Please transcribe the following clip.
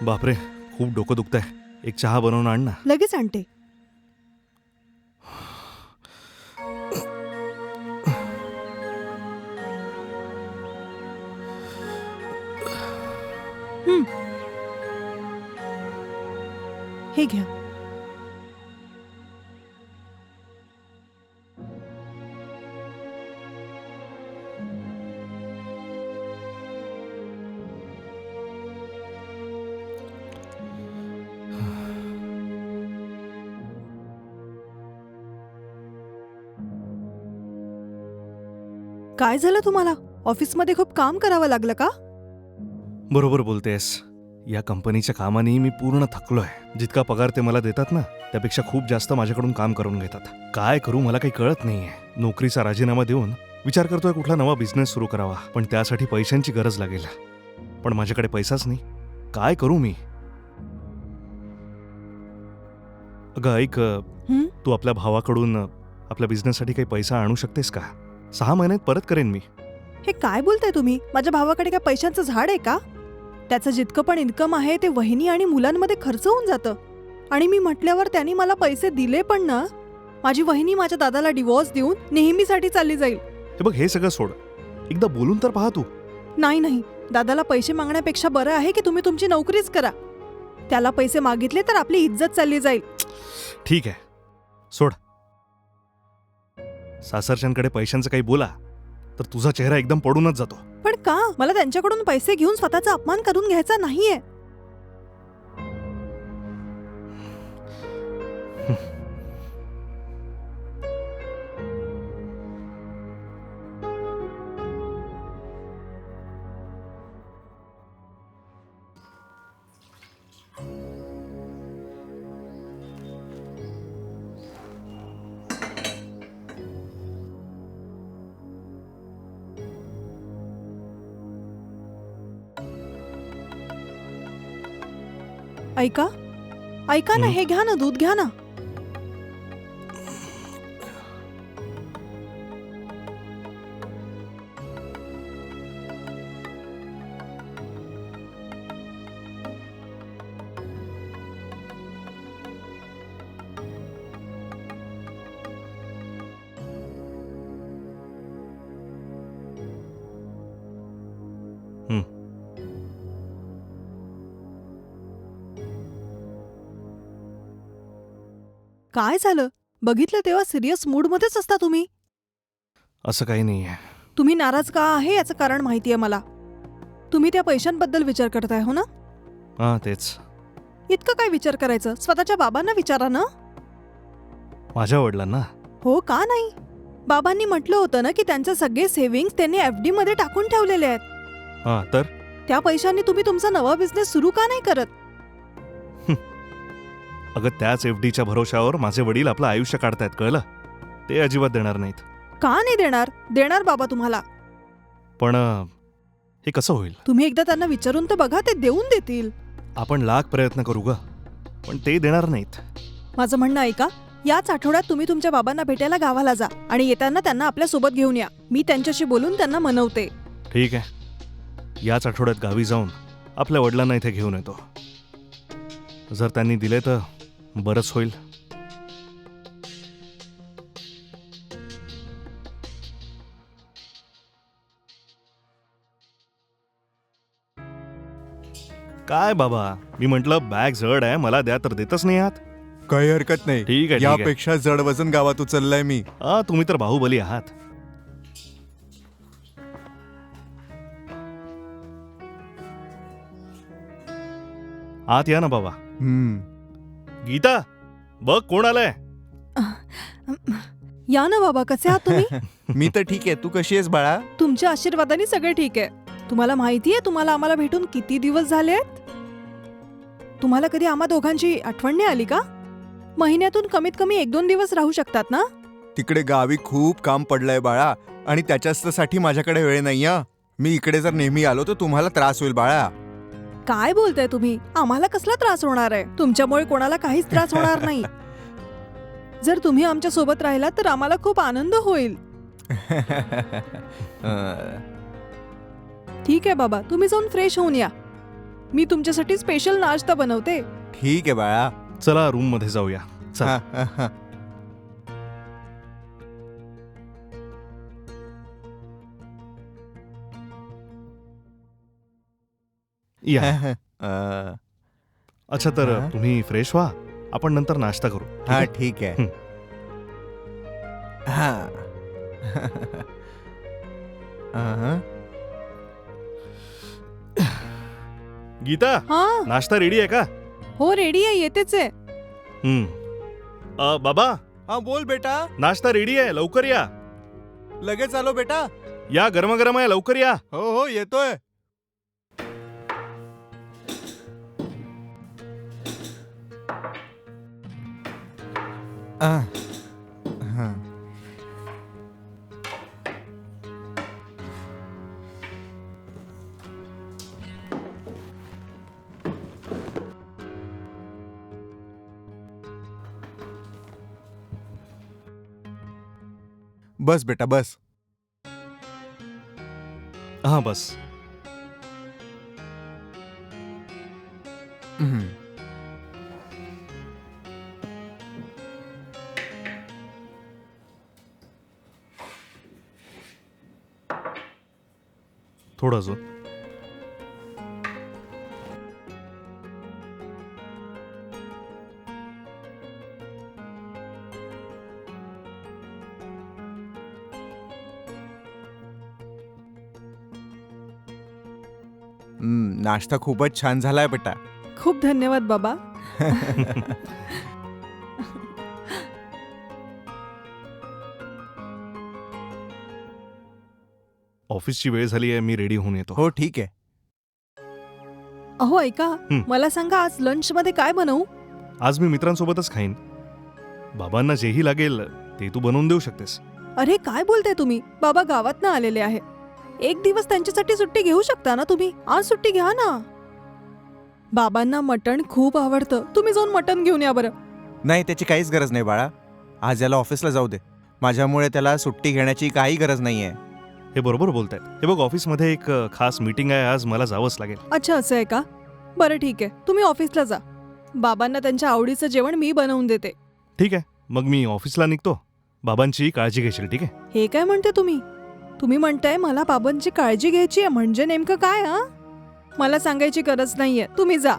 बापरे, खूप डोकं दुखतंय. एक चहा बनवून आण ना. लगेच आणते. हे घ्या. काय झालं तुम्हाला? ऑफिसमध्ये खूप काम करावं लागलं का? बरोबर बोलतेस. या कंपनीच्या कामाने मी पूर्ण थकलोय. जितका पगार ते मला देतात ना, त्यापेक्षा खूप जास्त माझ्याकडून काम करून घेतात. काय करू मला काही कळत नाहीये. नोकरीचा राजीनामा देऊन विचार करतोय कुठला नवा बिझनेस सुरू करावा, पण त्यासाठी पैशांची गरज लागेल. पण माझ्याकडे पैसाच नाही. काय करू मी? अगं ऐक, तू आपल्या भावाकडून आपल्या बिझनेससाठी काही पैसा आणू शकतेस का? 6 महिन्यात परत करेन मी. हे काय बोलताय तुम्ही? माझ्या भावाकडे काय पैशांचं झाड आहे का? त्याचं जितकं पण इन्कम आहे ते वहिनी आणि मुलांमध्ये खर्च होऊन जातं. आणि मी म्हटल्यावर त्यांनी मला पैसे दिले पण ना, माझी वहिनी माझ्या दादाला डिवोर्स देऊन नेहमीसाठी चालली जाईल. हे बघ, हे सगळं सोड. एकदा बोलून तर पाहा तू. नाही, दादाला पैसे मागण्यापेक्षा बरं आहे की तुम्ही तुमची नोकरीच करा. त्याला पैसे मागितले तर आपली इज्जत चालली जाईल. ठीक आहे, सोड. सासरच्यांकडे पैशांचं काही बोला तर तुझा चेहरा एकदम पडूनच जातो. पण का? मला त्यांच्याकडून पैसे घेऊन स्वतःचा अपमान करून घ्यायचा नाहीये. ऐका ना, हे घ्या ना, दूध घ्या ना. काय झालं? बघितलं तेव्हा सिरियस मूडमध्येच असता तुम्ही. असं काही नाहीये. तुम्ही नाराज का आहे याचं कारण माहितीये मला. तुम्ही त्या पैशांबद्दल विचार करताय हो ना? हा, तेच. इतकं काय विचार करायचं? स्वतःच्या बाबांना विचारा ना. माझ्या वडिलांना? हो का नाही? बाबांनी म्हटलं होतं ना की त्यांचे सगळे सेव्हिंग्स त्यांनी FD मध्ये टाकून ठेवलेले आहेत. हा, तर त्या पैशांनी तुम्ही तुमचा नवा बिझनेस सुरू का नाही करत? अगं, त्याच FDच्या भरोशावर माझे वडील आपलं आयुष्य काढतायत, कळलं? ते अजिबात देणार नाहीत. का नाही देणार? देणार बाबा तुम्हाला. पण हे कसं होईल? तुम्ही एकदा त्यांना विचारून तर बघा, ते देऊन देतील. आपण लाख प्रयत्न करू ग, पण ते देणार नाहीत. माझं म्हणणं ऐका, याच आठवड्यात तुम्ही तुमच्या बाबांना भेटायला गावाला जा आणि येताना त्यांना आपल्या सोबत घेऊन या. मी त्यांच्याशी बोलून त्यांना मनवते. ठीक आहे, याच आठवड्यात गावी जाऊन आपल्या वडिलांना इथे घेऊन येतो. जर त्यांनी दिले तर बरंच होईल. काय बाबा, मी म्हंटल बॅग जड आहे, मला द्या, तर देतच नाही आहात. काही हरकत नाही. ठीक आहे. यापेक्षा जड वजन गावात उचललाय मी. तुम्ही तर बाहुबली आहात. आत या ना बाबा. गीता, बघ कोण आलंय. या ना बाबा, कसे आहात तुम्ही? मी तर ठीक आहे. तू कशी आहेस बाळा? तुमच्या आशीर्वादाने सगळे ठीक आहे. तुम्हाला माहितीये तुम्हाला आम्हाला भेटून किती दिवस झाले आहेत? तुम्हाला कधी आम्हा दोघांची आठवण नाही आली का? महिन्यातून कमीत कमी 1-2 दिवस राहू शकतात ना? तिकडे गावी खूप काम पडलंय बाळा, आणि त्याच्यासाठी माझ्याकडे वेळ नाहीये. मी इकडे जर नेहमी आलो तर तुम्हाला त्रास होईल बाळा. काय बोलताय तुम्ही? आम्हाला कसला त्रास होणार आहे? तुमच्यामुळे कोणाला काहीच त्रास होणार नाही. जर तुम्ही आमच्या सोबत राहिलात तर आम्हाला खूप आनंद होईल. ठीक आहे बाबा, तुम्ही जाऊन फ्रेश होऊन या. मी तुमच्यासाठी स्पेशल नाश्ता बनवते. ठीक आहे बाळा. चला रूम मध्ये जाऊया. चल. हा, हा, हा. या. अ, अच्छा तर हा. तुम्ही फ्रेश व्हा, आपण नंतर नाश्ता करू. ठीक हा आहे? ठीक आहे. हा. अहं. गीता, हा नाश्ता रेडी आहे का? हो रेडी आहे, येतेच आहे. बाबा, हा बोल बेटा. नाश्ता रेडी आहे, लवकर या. लगेच आलो बेटा. या, गरमागरम आहे, लवकर या. हो हो येतोय. आह. हा. बस बेटा बस. हा बस. हम्म. थोडं अजून. नाश्ता खूपच छान झालाय बेटा. खूप धन्यवाद बाबा. ऑफिसची वेळ झाली आहे, मी रेडी होऊन येतो. हो ठीक आहे. अहो ऐका, हं. मला सांगा आज लंच मध्ये काय बनवू? आज मी मित्रांसोबतच खाईन. बाबांना जेही लागेल ते तू बनवून देऊ शकतेस. अरे काय बोलताय तुम्ही? बाबा गावातनं आलेले आहे. एक दिवस त्यांच्यासाठी सुट्टी घेऊ शकता ना तुम्ही? आज सुट्टी घ्या ना. बाबांना मटण खूप आवडतं, तुम्ही जाऊन मटण घेऊन या बरं. नाही त्याची काहीच गरज नाही बाळा. आज याला ऑफिसला जाऊ दे. माझ्यामुळे त्याला सुट्टी घेण्याची काही गरज नाहीये. हे बरोबर बोलतायत. हे बघ, ऑफिसमध्ये एक खास मीटिंग आहे आज, मला जावंच लागेल. अच्छा असं आहे का? बरं ठीक आहे, तुम्ही ऑफिसला जा. बाबांना त्यांच्या आवडीचं जेवण मी बनवून देते. ठीक आहे, मग मी ऑफिसला निघतो. बाबांची काळजी घेशील, ठीक आहे? हे काय म्हणते तुम्ही? तुम्ही म्हणताय मला बाबांची काळजी घ्यायची आहे, म्हणजे नेमकं काय? हा मला सांगायची गरज नाहीये, तुम्ही जा.